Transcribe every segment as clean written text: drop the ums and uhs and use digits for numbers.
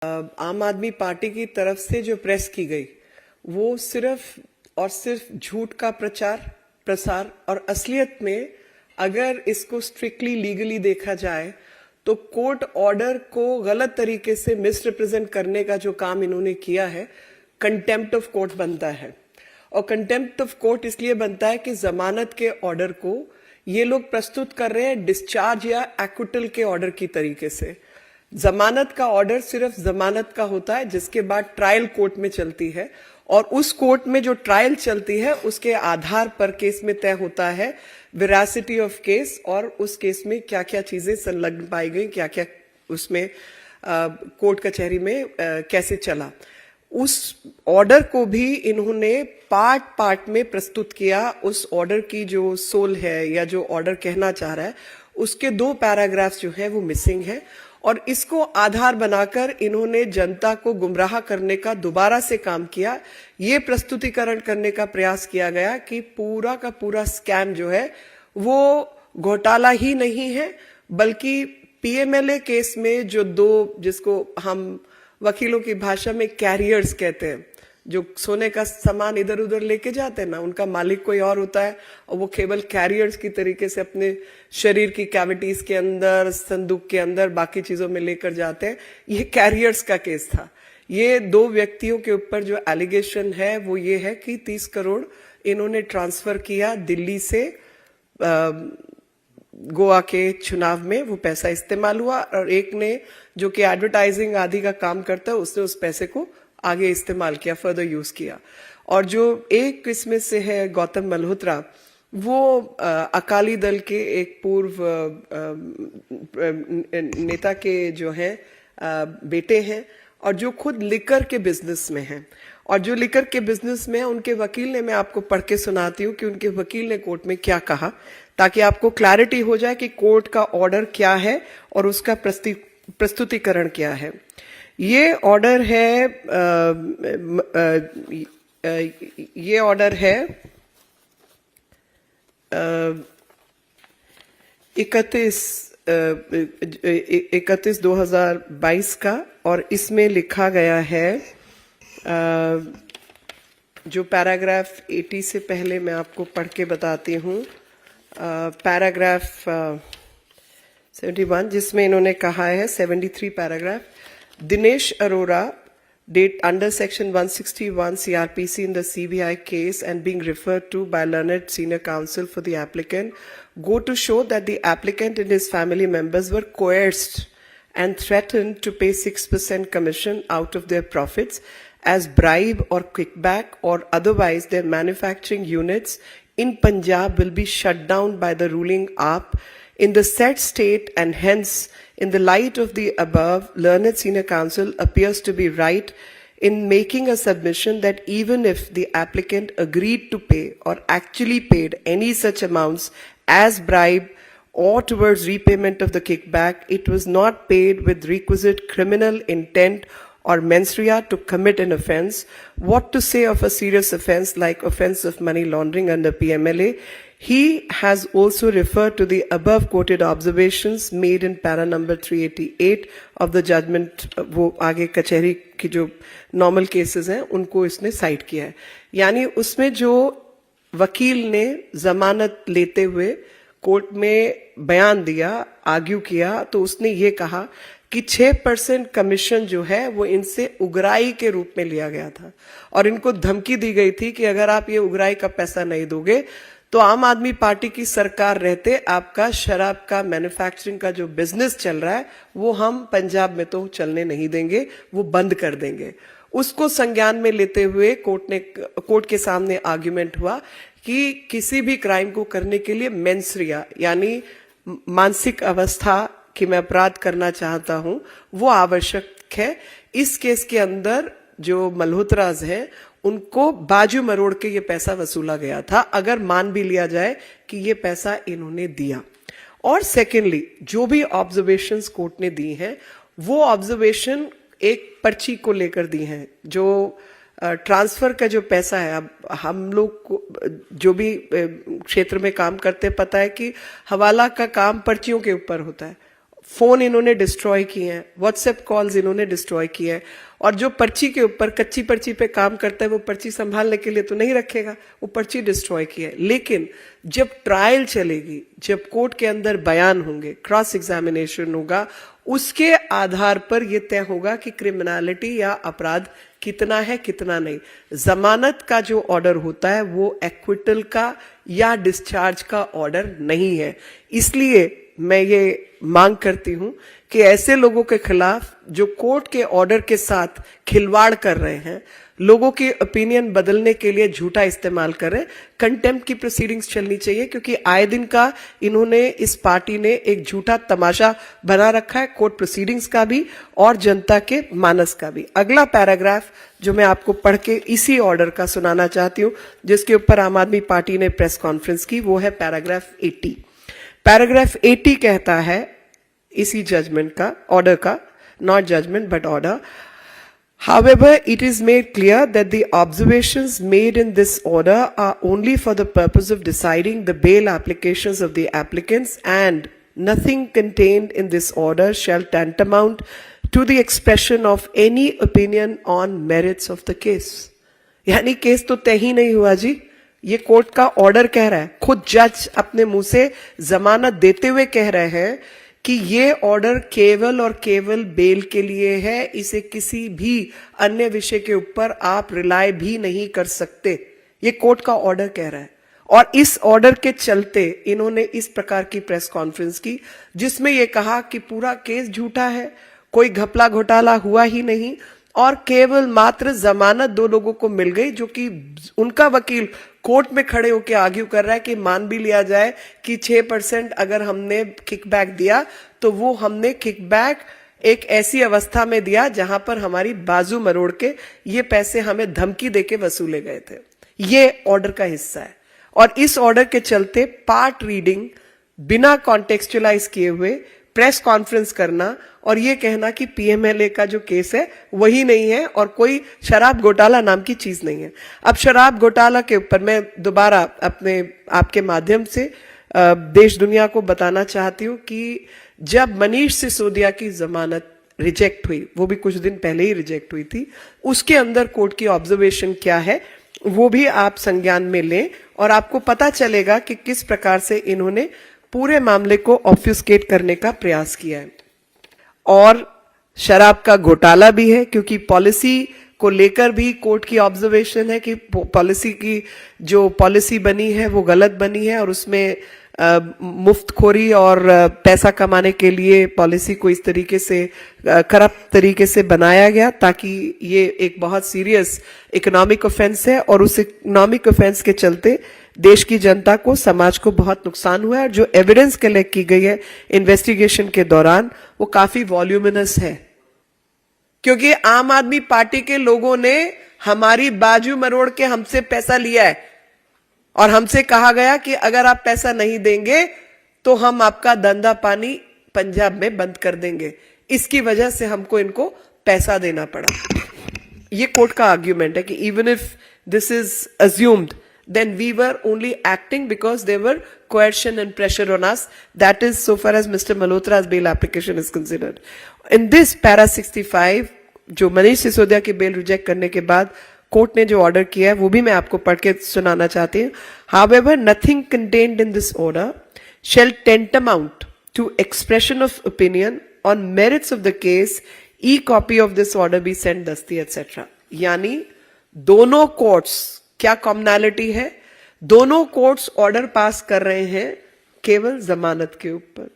आम आदमी पार्टी की तरफ से जो प्रेस की गई वो सिर्फ और सिर्फ झूठ का प्रसार और असलियत में अगर इसको स्ट्रिक्टली लीगली देखा जाए तो कोर्ट ऑर्डर को गलत तरीके से मिसरिप्रेजेंट करने का जो काम इन्होंने किया है कंटेम्प्ट ऑफ कोर्ट बनता है। और कंटेम्प्ट ऑफ कोर्ट इसलिए बनता है कि जमानत के ऑर्डर को ये लोग प्रस्तुत कर रहे हैं डिस्चार्ज या एक्विटल के ऑर्डर की तरीके से। जमानत का ऑर्डर सिर्फ जमानत का होता है जिसके बाद ट्रायल कोर्ट में चलती है और उस कोर्ट में जो ट्रायल चलती है उसके आधार पर केस में तय होता है वेरासिटी ऑफ केस और उस केस में क्या क्या चीजें संलग्न पाई गई, क्या क्या उसमें कोर्ट कचहरी में कैसे चला। उस ऑर्डर को भी इन्होंने पार्ट पार्ट में प्रस्तुत किया। उस ऑर्डर की जो सोल है या जो ऑर्डर कहना चाह रहा है उसके 2 पैराग्राफ्स जो है वो मिसिंग है और इसको आधार बनाकर इन्होंने जनता को गुमराह करने का दोबारा से काम किया। ये प्रस्तुतिकरण करने का प्रयास किया गया कि पूरा का पूरा स्कैम जो है वो घोटाला ही नहीं है बल्कि पीएमएलए केस में जो 2 जिसको हम वकीलों की भाषा में कैरियर्स कहते हैं, जो सोने का सामान इधर उधर लेके जाते हैं ना, उनका मालिक कोई और होता है और वो केवल कैरियर्स की तरीके से अपने शरीर की कैविटीज के अंदर, संदूक के अंदर, बाकी चीजों में लेकर जाते हैं। ये कैरियर्स का केस था। ये 2 व्यक्तियों के ऊपर जो एलिगेशन है वो ये है कि 30 करोड़ इन्होंने ट्रांसफर किया दिल्ली से गोवा के चुनाव में, वो पैसा इस्तेमाल हुआ और एक ने जो कि एडवर्टाइजिंग आदि का काम करता है उसने उस पैसे को आगे इस्तेमाल किया, फर्दर यूज किया। और जो एक इसमें से है गौतम मल्होत्रा, वो अकाली दल के एक पूर्व नेता के जो हैं बेटे हैं और जो खुद लिकर के बिजनेस में हैं। और जो लिकर के बिजनेस में है उनके वकील ने, मैं आपको पढ़ के सुनाती हूँ कि उनके वकील ने कोर्ट में क्या कहा ताकि आपको क्लैरिटी हो जाए कि कोर्ट का ऑर्डर क्या है और उसका प्रस्तुतिकरण क्या है। ये ऑर्डर है ये ऑर्डर है 31/2022 का और इसमें लिखा गया है जो पैराग्राफ 80 से पहले मैं आपको पढ़ के बताती हूँ। पैराग्राफ 71 जिसमें इन्होंने कहा है 73 paragraph, Dinesh Arora, date under section 161 CRPC in the CBI case and being referred to by learned senior counsel for the applicant, go to show that the applicant and his family members were coerced and threatened to pay 6% commission out of their profits as bribe or kickback, or otherwise their manufacturing units in Punjab will be shut down by the ruling AAP in the said state, and hence, in the light of the above, learned senior counsel appears to be right in making a submission that even if the applicant agreed to pay or actually paid any such amounts as bribe or towards repayment of the kickback, it was not paid with requisite criminal intent or mens rea to commit an offence. What to say of a serious offence like offence of money laundering under PMLA? He has also referred to the above quoted observations made in para number 388 of the judgment. वो आगे कचहरी की जो normal cases हैं उनको इसने site किया है। यानी उसमें जो वकील ने जमानत लेते हुए कोर्ट में बयान दिया, आर्ग्यू किया, तो उसने ये कहा कि 6% कमीशन जो है वो इनसे उगराई के रूप में लिया गया था और इनको धमकी दी गई थी कि अगर आप ये उगराई का पैसा नहीं दोगे तो आम आदमी पार्टी की सरकार रहते आपका शराब का मैन्युफैक्चरिंग का जो बिजनेस चल रहा है वो हम पंजाब में तो चलने नहीं देंगे, वो बंद कर देंगे। उसको संज्ञान में लेते हुए कोर्ट के सामने आर्ग्यूमेंट हुआ कि किसी भी क्राइम को करने के लिए मेंस रिया यानी मानसिक अवस्था कि मैं अपराध करना चाहता हूं वो आवश्यक है। इस केस के अंदर जो मल्होत्राज हैं उनको बाजू मरोड़ के ये पैसा वसूला गया था, अगर मान भी लिया जाए कि ये पैसा इन्होंने दिया। और सेकेंडली जो भी ऑब्जर्वेशंस कोर्ट ने दी हैं वो ऑब्जर्वेशन एक पर्ची को लेकर दी हैं। जो ट्रांसफर का जो पैसा है, अब हम लोग को जो भी क्षेत्र में काम करते पता है कि हवाला का काम पर्चियों के ऊपर होता है। फोन इन्होंने डिस्ट्रॉय किए हैं, व्हाट्सएप कॉल्स इन्होंने डिस्ट्रॉय किए हैं, और जो पर्ची के ऊपर कच्ची पर्ची पे काम करता है वो पर्ची संभालने के लिए तो नहीं रखेगा, वो पर्ची डिस्ट्रॉय की है। लेकिन जब ट्रायल चलेगी, जब कोर्ट के अंदर बयान होंगे, क्रॉस एग्जामिनेशन होगा, उसके आधार पर यह तय होगा कि क्रिमिनलिटी या अपराध कितना है कितना नहीं। जमानत का जो ऑर्डर होता है वो एक्विटल का या डिस्चार्ज का ऑर्डर नहीं है। इसलिए मैं ये मांग करती हूं कि ऐसे लोगों के खिलाफ जो कोर्ट के ऑर्डर के साथ खिलवाड़ कर रहे हैं, लोगों की ओपिनियन बदलने के लिए झूठा इस्तेमाल कर रहे हैं, कंटेम्प्ट की प्रोसीडिंग्स चलनी चाहिए, क्योंकि आए दिन का इन्होंने, इस पार्टी ने एक झूठा तमाशा बना रखा है, कोर्ट प्रोसीडिंग्स का भी और जनता के मानस का भी। अगला पैराग्राफ जो मैं आपको पढ़ के इसी ऑर्डर का सुनाना चाहती हूं, जिसके ऊपर आम आदमी पार्टी ने प्रेस कॉन्फ्रेंस की, वो है पैराग्राफ 80। पैराग्राफ 80 कहता है इसी जजमेंट का, ऑर्डर का, not judgement but order, however it is made clear that the observations made in this order are only for the purpose of deciding the bail applications of the applicants, and nothing contained in this order shall tantamount to the expression of any opinion on merits of the case। यानी case तो तय ही नहीं हुआ जी, ये court का order कह रहा है, खुद जज अपने मुंह से जमानत देते हुए कह रहे हैं कि ये ऑर्डर केवल और केवल बेल के लिए है, इसे किसी भी अन्य विषय के ऊपर आप रिलाय भी नहीं कर सकते, ये कोर्ट का ऑर्डर कह रहा है। और इस ऑर्डर के चलते इन्होंने इस प्रकार की प्रेस कॉन्फ्रेंस की, जिसमें यह कहा कि पूरा केस झूठा है, कोई घपला घोटाला हुआ ही नहीं, और केवल मात्र जमानत 2 लोगों को मिल गई, जो कि उनका वकील कोर्ट में खड़े होकर आर्ग्यू कर रहा है कि मान भी लिया जाए कि 6% अगर हमने किकबैक दिया तो वो हमने किकबैक एक ऐसी अवस्था में दिया जहां पर हमारी बाजू मरोड़ के ये पैसे हमें धमकी देके वसूले गए थे। ये ऑर्डर का हिस्सा है, और इस ऑर्डर के चलते पार्ट रीडिंग बिना कॉन्टेक्चुअलाइज किए हुए प्रेस कॉन्फ्रेंस करना और ये कहना कि पीएमएलए का जो केस है वही नहीं है और कोई शराब घोटाला नाम की चीज नहीं है। अब शराब घोटाला के ऊपर मैं दोबारा आपके माध्यम से देश दुनिया को बताना चाहती हूं कि जब मनीष सिसोदिया की जमानत रिजेक्ट हुई, वो भी कुछ दिन पहले ही रिजेक्ट हुई थी, उसके अंदर कोर्ट की ऑब्जर्वेशन क्या है वो भी आप संज्ञान में लें, और आपको पता चलेगा कि किस प्रकार से इन्होंने पूरे मामले को ऑब्फ्यूस्केट करने का प्रयास किया है। और शराब का घोटाला भी है, क्योंकि पॉलिसी को लेकर भी कोर्ट की ऑब्जर्वेशन है कि पॉलिसी की जो पॉलिसी बनी है वो गलत बनी है, और उसमें मुफ्तखोरी और पैसा कमाने के लिए पॉलिसी को इस तरीके से करप्ट तरीके से बनाया गया ताकि ये एक बहुत सीरियस इकोनॉमिक ऑफेंस है, और उस इकोनॉमिक ऑफेंस के चलते देश की जनता को, समाज को बहुत नुकसान हुआ है। और जो एविडेंस कलेक्ट की गई है इन्वेस्टिगेशन के दौरान वो काफी वॉल्यूमिनस है, क्योंकि आम आदमी पार्टी के लोगों ने हमारी बाजू मरोड़ के हमसे पैसा लिया है, और हमसे कहा गया कि अगर आप पैसा नहीं देंगे तो हम आपका धंधा पानी पंजाब में बंद कर देंगे, इसकी वजह से हमको इनको पैसा देना पड़ा। ये कोर्ट का आर्ग्यूमेंट है कि even if this is assumed then we were only acting because there were coercion and pressure on us. That is so far as Mr. Malhotra's bail application is considered. In this para 65, जो मनीष सिसोदिया की bell reject करने के बाद court ने जो order किया है वो भी मैं आपको पढ़ के सुनाना चाहती हूँ। However, nothing contained in this order shall tantamount to expression of opinion on merits of the case. E-copy of this order be sent दस्ती etc. यानी दोनों कोर्ट्स, क्या कॉमनैलिटी है, दोनों कोर्ट्स ऑर्डर पास कर रहे हैं केवल जमानत के ऊपर।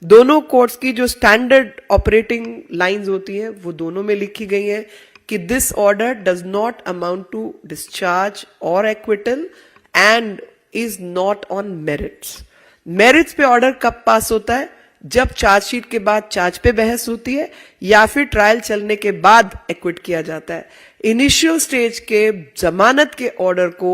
दोनों कोर्ट्स की जो स्टैंडर्ड ऑपरेटिंग लाइंस होती हैं वो दोनों में लिखी गई हैं कि this order does not amount to discharge or acquittal and is not on merits. Merits पे ऑर्डर कब पास होता है? जब चार्जशीट के बाद चार्ज पे बहस होती है या फिर ट्रायल चलने के बाद एक्विट किया जाता है। इनिशियल स्टेज के जमानत के ऑर्डर को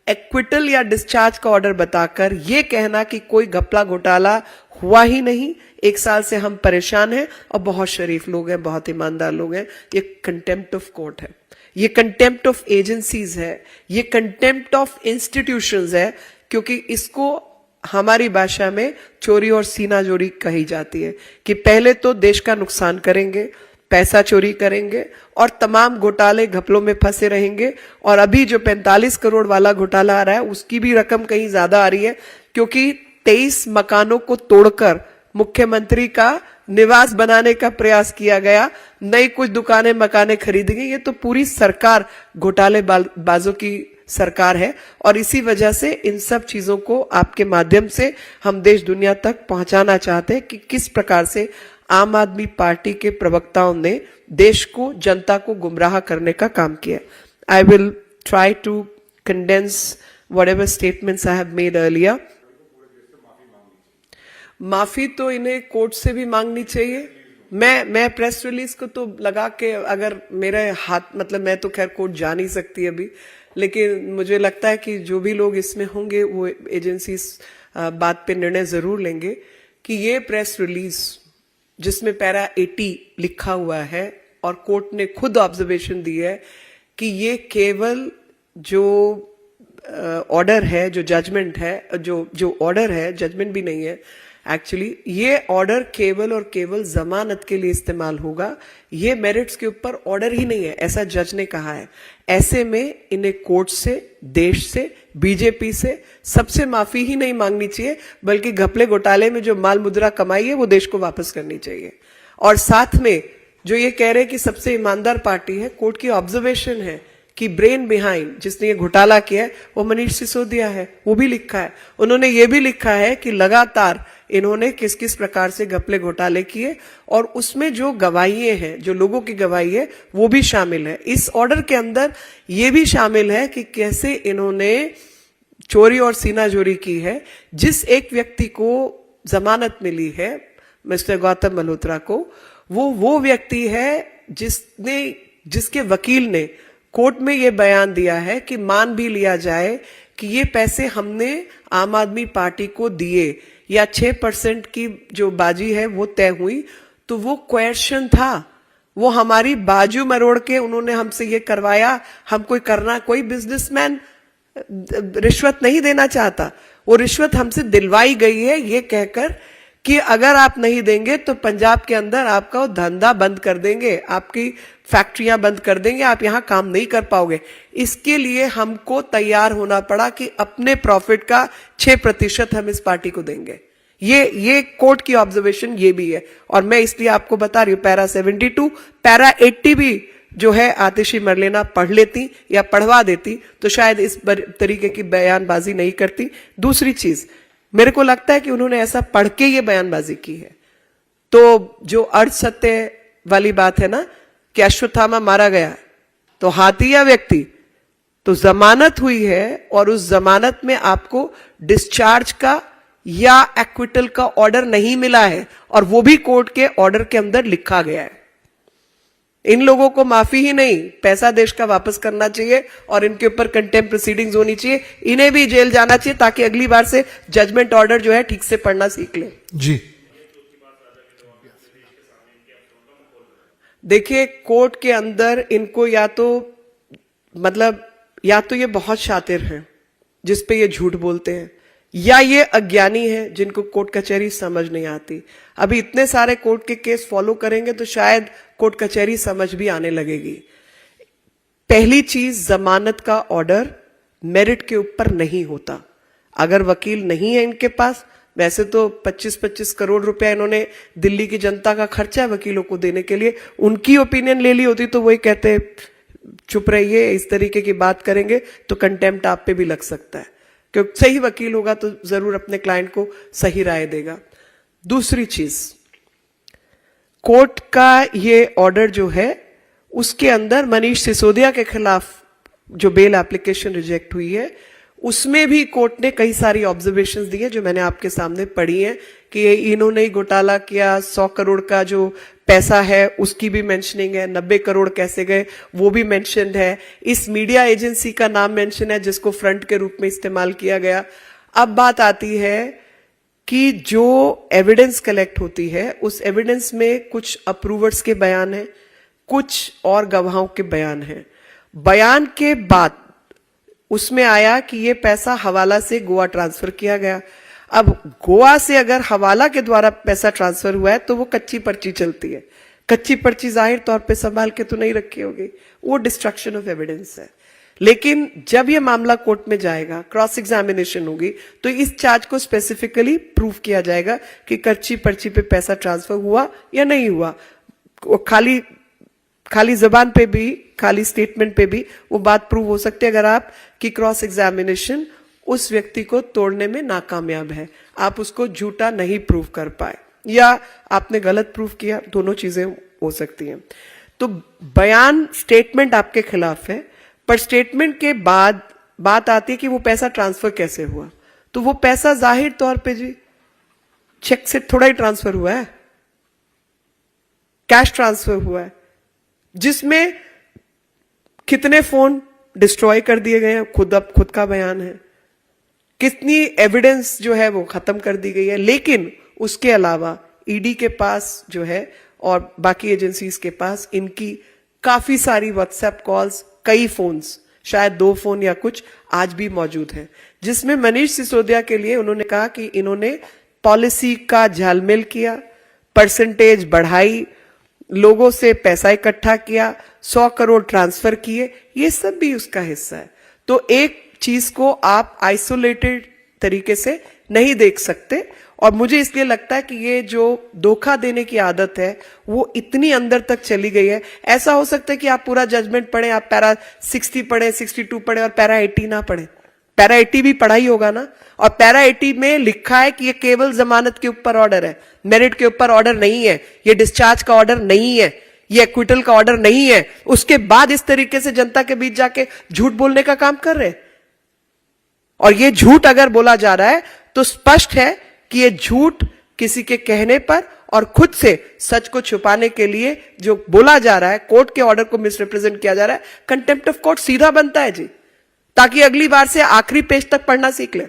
एक्विटल या डिस्चार्ज का ऑर्डर बताकर यह कहना कि कोई घपला घोटाला हुआ ही नहीं, 1 साल से हम परेशान हैं और बहुत शरीफ लोग हैं, बहुत ईमानदार लोग हैं, ये कंटेम्प्ट ऑफ कोर्ट है, ये कंटेम्प्ट ऑफ एजेंसीज है, ये कंटेम्प्ट ऑफ इंस्टीट्यूशंस है, क्योंकि इसको हमारी भाषा में चोरी और सीना जोड़ी कही जाती है कि पहले तो देश का नुकसान करेंगे, पैसा चोरी करेंगे और तमाम घोटाले घपलों में फंसे रहेंगे। और अभी जो 45 करोड़ वाला घोटाला आ रहा है उसकी भी रकम कहीं ज्यादा आ रही है, क्योंकि 23 मकानों को तोड़कर मुख्यमंत्री का निवास बनाने का प्रयास किया गया, नई कुछ दुकानें मकानें खरीदी गई। ये तो पूरी सरकार घोटाले बाजों की सरकार है और इसी वजह से इन सब चीजों को आपके माध्यम से हम देश दुनिया तक पहुंचाना चाहते हैं कि किस प्रकार से आम आदमी पार्टी के प्रवक्ताओं ने देश को, जनता को गुमराह करने का काम किया। I will try to condense whatever statements I have made earlier. माफी तो इन्हें कोर्ट से भी मांगनी चाहिए। मैं प्रेस रिलीज को तो लगा के, अगर मेरे हाथ, मतलब मैं तो खैर कोर्ट जा नहीं सकती अभी, लेकिन मुझे लगता है कि जो भी लोग इसमें होंगे वो एजेंसी बात पे निर्णय जरूर लेंगे कि ये प्रेस रिलीज जिसमें पैरा 80 लिखा हुआ है और कोर्ट ने खुद ऑब्जर्वेशन दी है कि ये केवल जो ऑर्डर है, जो जजमेंट है, जो ऑर्डर है, जजमेंट भी नहीं है एक्चुअली, ये ऑर्डर केवल और केवल जमानत के लिए इस्तेमाल होगा, ये मेरिट्स के ऊपर ऑर्डर ही नहीं है, ऐसा जज ने कहा है। ऐसे में इन्हें कोर्ट से, देश से, बीजेपी से सबसे माफी ही नहीं मांगनी चाहिए, बल्कि घपले घोटाले में जो माल मुद्रा कमाई है वो देश को वापस करनी चाहिए। और साथ में जो ये कह रहे हैं कि सबसे ईमानदार पार्टी है, कोर्ट की ऑब्जर्वेशन है कि ब्रेन बिहाइंड जिसने ये घोटाला किया है वो मनीष सिसोदिया है, वो भी लिखा है। उन्होंने ये भी लिखा है कि लगातार इन्होंने किस किस प्रकार से घपले घोटाले किए और उसमें जो गवाहियां हैं, जो लोगों की गवाही है, वो भी शामिल है। इस ऑर्डर के अंदर ये भी शामिल है कि कैसे इन्होंने चोरी और सीनाजोरी की है। जिस एक व्यक्ति को जमानत मिली है, मिस्टर गौतम मल्होत्रा को, वो व्यक्ति है जिसके वकील ने कोर्ट में ये बयान दिया है कि मान भी लिया जाए कि ये पैसे हमने आम आदमी पार्टी को दिए या 6% की जो बाजी है वो तय हुई, तो वो क्वेश्चन था, वो हमारी बाजू मरोड़ के उन्होंने हमसे ये करवाया। हम कोई बिजनेसमैन रिश्वत नहीं देना चाहता, वो रिश्वत हमसे दिलवाई गई है ये कहकर कि अगर आप नहीं देंगे तो पंजाब के अंदर आपका धंधा बंद कर देंगे, आपकी फैक्ट्रियां बंद कर देंगे, आप यहां काम नहीं कर पाओगे। इसके लिए हमको तैयार होना पड़ा कि अपने प्रॉफिट का 6% हम इस पार्टी को देंगे। ये कोर्ट की ऑब्जर्वेशन ये भी है और मैं इसलिए आपको बता रही हूं। पैरा 72, पैरा 80 भी जो है आतिशी मरलेना पढ़ लेती या पढ़वा देती तो शायद इस तरीके की बयानबाजी नहीं करती। दूसरी चीज, मेरे को लगता है कि उन्होंने ऐसा पढ़ के ये बयानबाजी की है। तो जो अर्ध सत्य वाली बात है ना कि अश्वत्थामा मारा गया तो हाथी या व्यक्ति, तो जमानत हुई है और उस जमानत में आपको डिस्चार्ज का या एक्विटल का ऑर्डर नहीं मिला है और वो भी कोर्ट के ऑर्डर के अंदर लिखा गया है। इन लोगों को माफी ही नहीं, पैसा देश का वापस करना चाहिए और इनके ऊपर कंटेम्प्ट प्रोसीडिंग्स होनी चाहिए। इन्हें भी जेल जाना चाहिए ताकि अगली बार से जजमेंट ऑर्डर जो है ठीक से पढ़ना सीख ले। जी देखिए, कोर्ट के अंदर इनको या तो ये बहुत शातिर हैं जिस पे ये झूठ बोलते हैं, या ये अज्ञानी है जिनको कोर्ट कचहरी समझ नहीं आती। अभी इतने सारे कोर्ट के केस फॉलो करेंगे तो शायद कोर्ट कचहरी समझ भी आने लगेगी। पहली चीज, जमानत का ऑर्डर मेरिट के ऊपर नहीं होता। अगर वकील नहीं है इनके पास, वैसे तो 25-25 करोड़ रुपया इन्होंने दिल्ली की जनता का खर्चा है वकीलों को देने के लिए, उनकी ओपिनियन ले ली होती तो वही कहते चुप रहिए, इस तरीके की बात करेंगे तो कंटेम्प्ट आप पे भी लग सकता है। क्योंकि सही वकील होगा तो जरूर अपने क्लाइंट को सही राय देगा। दूसरी चीज, कोर्ट का ये ऑर्डर जो है उसके अंदर मनीष सिसोदिया के खिलाफ जो बेल एप्लीकेशन रिजेक्ट हुई है उसमें भी कोर्ट ने कई सारी ऑब्जर्वेशंस दी है जो मैंने आपके सामने पढ़ी है कि इन्होंने ही घोटाला किया। 100 करोड़ का जो पैसा है उसकी भी मेंशनिंग है, 90 करोड़ कैसे गए वो भी मेंशन्ड है। इस मीडिया एजेंसी का नाम मेंशन है जिसको फ्रंट के रूप में इस्तेमाल किया गया। अब बात आती है कि जो एविडेंस कलेक्ट होती है उस एविडेंस में कुछ अप्रूवर्स के बयान है, कुछ और गवाहों के बयान है। बयान के बाद उसमें आया कि ये पैसा हवाला से गोवा ट्रांसफर किया गया। अब गोवा से अगर हवाला के द्वारा पैसा ट्रांसफर हुआ है तो वो कच्ची पर्ची चलती है, कच्ची पर्ची जाहिर तौर पे संभाल के तो नहीं रखी होगी, वो डिस्ट्रक्शन ऑफ एविडेंस है। लेकिन जब ये मामला कोर्ट में जाएगा, क्रॉस एग्जामिनेशन होगी, तो इस चार्ज को स्पेसिफिकली प्रूव किया जाएगा कि कच्ची पर्ची पे पैसा ट्रांसफर हुआ या नहीं हुआ। खाली जबान पे भी, खाली स्टेटमेंट पे भी वो बात प्रूव हो सकती है अगर आप की क्रॉस एग्जामिनेशन उस व्यक्ति को तोड़ने में नाकामयाब है, आप उसको झूठा नहीं प्रूव कर पाए या आपने गलत प्रूव किया, दोनों चीजें हो सकती हैं। तो बयान, स्टेटमेंट आपके खिलाफ है, पर स्टेटमेंट के बाद बात आती है कि वो पैसा ट्रांसफर कैसे हुआ। तो वो पैसा जाहिर तौर पे जी चेक से थोड़ा ही ट्रांसफर हुआ है, कैश ट्रांसफर हुआ है, जिसमें कितने फोन डिस्ट्रॉय कर दिए गए हैं, खुद का बयान है, कितनी एविडेंस जो है वो खत्म कर दी गई है। लेकिन उसके अलावा ईडी के पास जो है और बाकी एजेंसीज के पास इनकी काफी सारी व्हाट्सएप कॉल्स, कई फोन्स, शायद 2 फोन या कुछ आज भी मौजूद हैं, जिसमें मनीष सिसोदिया के लिए उन्होंने कहा कि इन्होंने पॉलिसी का झालमेल किया, परसेंटेज बढ़ाई, लोगों से पैसा इकट्ठा किया, 100 करोड़ ट्रांसफर किए, ये सब भी उसका हिस्सा है। तो एक चीज को आप आइसोलेटेड तरीके से नहीं देख सकते, और मुझे इसलिए लगता है कि ये जो धोखा देने की आदत है वो इतनी अंदर तक चली गई है। ऐसा हो सकता है कि आप पूरा जजमेंट पढ़ें, आप पैरा 60 पढ़ें, 62 पढ़ें और पैरा 80 ना पढ़ें। पैरा 80 भी पढ़ा ही होगा ना, और पैरा 80 में लिखा है कि ये केवल जमानत के ऊपर ऑर्डर है, मेरिट के ऊपर ऑर्डर नहीं है, ये डिस्चार्ज का ऑर्डर नहीं है, ये एक्विटल का ऑर्डर नहीं है। उसके बाद इस तरीके से जनता के बीच जाके झूठ बोलने का काम कर रहे हैं। और ये झूठ अगर बोला जा रहा है तो स्पष्ट है कि ये झूठ किसी के कहने पर और खुद से सच को छुपाने के लिए जो बोला जा रहा है, कोर्ट के ऑर्डर को मिसरिप्रेजेंट किया जा रहा है, कंटेम्प्ट ऑफ कोर्ट सीधा बनता है जी, ताकि अगली बार से आखिरी पेज तक पढ़ना सीख ले।